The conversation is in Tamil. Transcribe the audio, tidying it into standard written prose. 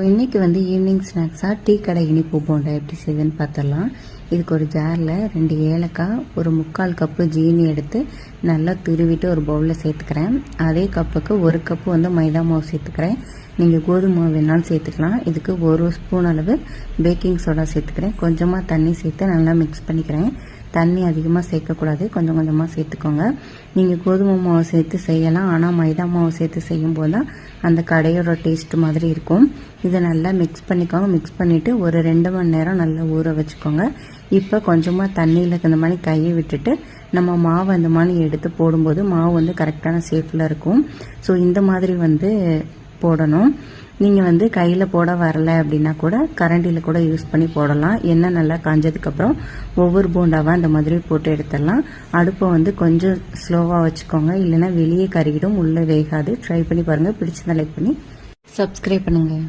இன்றைக்கி வந்து ஈவினிங் ஸ்நாக்ஸாக டீ கடை இனிப்பு போண்டா எப்படி செய்யுதுன்னு பார்த்துடலாம். இதுக்கு ஒரு ஜாரில் 2 ஏலக்காய், ஒரு 3/4 கப்பு ஜீனி எடுத்து நல்லா துருவிட்டு ஒரு பவுலில் சேர்த்துக்கிறேன். அதே கப்புக்கு 1 கப்பு வந்து மைதா மாவு சேர்த்துக்கிறேன். நீங்கள் கோதுமை மாவு வேணாலும் சேர்த்துக்கலாம். இதுக்கு 1 ஸ்பூன் அளவு பேக்கிங் சோடா சேர்த்துக்கிறேன். கொஞ்சமாக தண்ணி சேர்த்து நல்லா மிக்ஸ் பண்ணிக்கிறேன். தண்ணி அதிகமாக சேர்க்கக்கூடாது, கொஞ்சம் கொஞ்சமாக சேர்த்துக்கோங்க. நீங்கள் கோதுமை மாவு சேர்த்து செய்யலாம், ஆனால் மைதா மாவு சேர்த்து செய்யும்போது தான் அந்த கடையோட டேஸ்ட் மாதிரி இருக்கும். இதை நல்லா மிக்ஸ் பண்ணிக்கோங்க. மிக்ஸ் பண்ணிவிட்டு ஒரு 2 மணி நேரம் நல்லா ஊற வச்சுக்கோங்க. இப்போ கொஞ்சமாக தண்ணியில் இந்த மாதிரி கையை விட்டுட்டு நம்ம மாவு அந்த மாதிரி எடுத்து போடும்போது மாவு வந்து கரெக்டான ஷேப்பில் இருக்கும். ஸோ இந்த மாதிரி வந்து போடணும். நீங்கள் வந்து கையில் போட வரல அப்படின்னா கூட கரண்டியில் கூட யூஸ் பண்ணி போடலாம். எண்ணெய் நல்லா காஞ்சதுக்கப்புறம் ஒவ்வொரு போண்டாவாக அந்த மாதிரி போட்டு எடுத்துடலாம். அடுப்பை வந்து கொஞ்சம் ஸ்லோவாக வச்சுக்கோங்க, இல்லைன்னா வெளியே கருகிடும், உள்ளே வேகாது. ட்ரை பண்ணி பாருங்கள். பிடிச்சதை லைக் பண்ணி சப்ஸ்கிரைப் பண்ணுங்கள்.